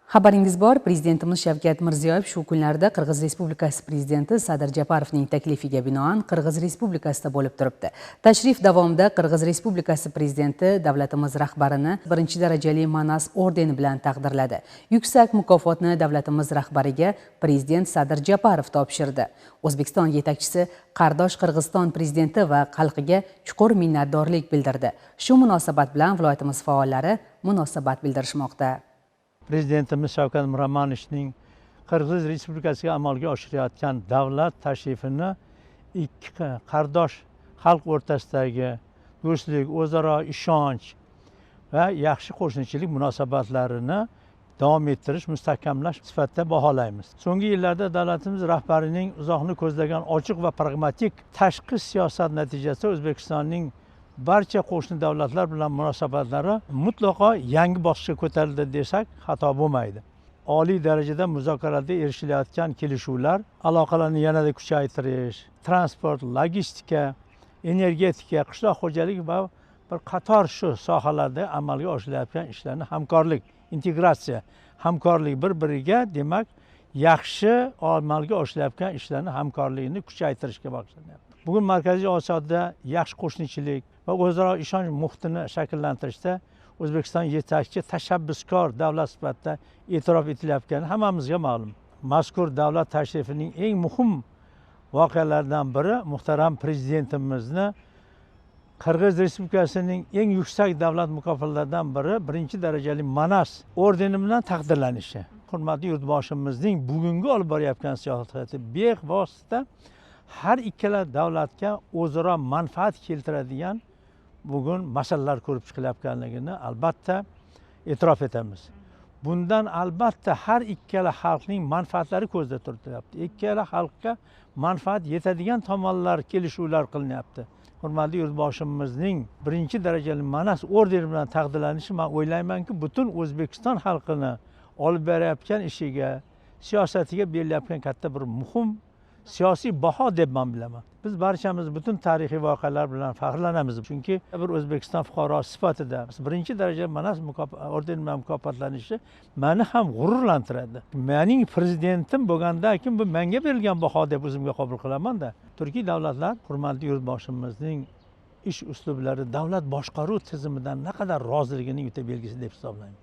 Xabaringiz bor, Prezidentimiz Shavkat Mirziyoyev shu kunlarda Qirg'iz Respublikasi Prezidenti Sadir Japarovning taklifiga binoan Qirg'iz Respublikasida bo'lib turibdi. Tashrif davomida Qirg'iz Respublikasi Prezidenti davlatimiz rahbarini birinchi darajali Manas ordeni bilan taqdirladi. Yuksak mukofotni davlatimiz rahbariga Prezident Sadir Japarov topshirdi. O'zbekiston yetakchisi qardosh Qirg'iziston Prezidenti va xalqiga chuqur minnatdorlik bildirdi. Shu munosabat bilan viloyatimiz faollari munosabat bildirishmoqda. Prezidentimiz Shavkat Miromonovichning Qirg'iz Respublikasiga amalga oshirayotgan davlat tashrifini ikki qardosh xalq o'rtasidagi do'stlik, o'zaro ishonch va yaxshi qo'shnichilik munosabatlarini davom ettirish, mustahkamlash sifatida baholaymiz. So'nggi yillarda davlatimiz rahbarining uzoqni ko'zlagan ochiq va pragmatik tashqi siyosat natijasida O'zbekistonning barcha qo'shni davlatlar bilan munosabatlari mutlaqo yangi bosqichga ko'tarildi desak xato bo'lmaydi. Oliy darajada muzokarada erishilayotgan kelishuvlar aloqalarni yanada kuchaytirish, transport, logistika, energetika, qishloq xo'jaligi va bir qator shu sohalarda amalga oshirilayotgan ishlarni hamkorlik, integratsiya, hamkorlik bir-biriga demak yaxshi amalga oshirilayotgan ishlarni hamkorlikni kuchaytirishga bag'ishlanyapti. Bugun Markaziy Osiyoda yaxshi qo'shnichilik va o'zaro ishonch muhitini shakllantirishda O'zbekiston yetakchi tashabbuskor davlat sifatida e'tirof etilayotgani hammamizga ma'lum. Mazkur davlat tashrifining eng muhim voqealaridan biri muhtaram prezidentimizni Qirg'iz Respublikasining eng yuksak davlat mukofotlaridan biri birinchi darajali Manas ordeni bilan taqdirlanishi. Hurmatli yurtboshimizning bugungi olib borayotgan siyosati bevosita har ikkala davlatga o'zaro manfaat keltiradigan bugun masalalar ko'rib chiqilayotganligini albatta e'tirof etamiz. Bundan albatta har ikkala xalqning manfaatlari ko'zda turilyapti. Ikkala xalqqa manfaat yetadigan tomonlar kelishuvlar qilinyapti. Hurmatli yurtboshimizning birinchi darajali Manas ordeni bilan taqdirlanishi, men o'ylaymanki, butun O'zbekiston xalqini olib borayotgan ishiga, siyosatiga berilayotgan katta bir muhim siyosiy baho deb men bilaman. Biz barchamiz butun tarixiy voqealar bilan faxrlanamiz. Chunki bir O'zbekiston fuqarosi sifatida birinchi daraja Manas ordeni bilan mukofotlanishi meni ham g'ururlantiradi. Mening prezidentim bo'lgandan keyin bu menga berilgan baho deb o'zimga qabul qilaman-da. Turkiy davlatlar hurmatli yurtboshimizning ish uslublari davlat boshqaruv tizimidan naqadar roziligining o'ta belgisi deb hisoblayman.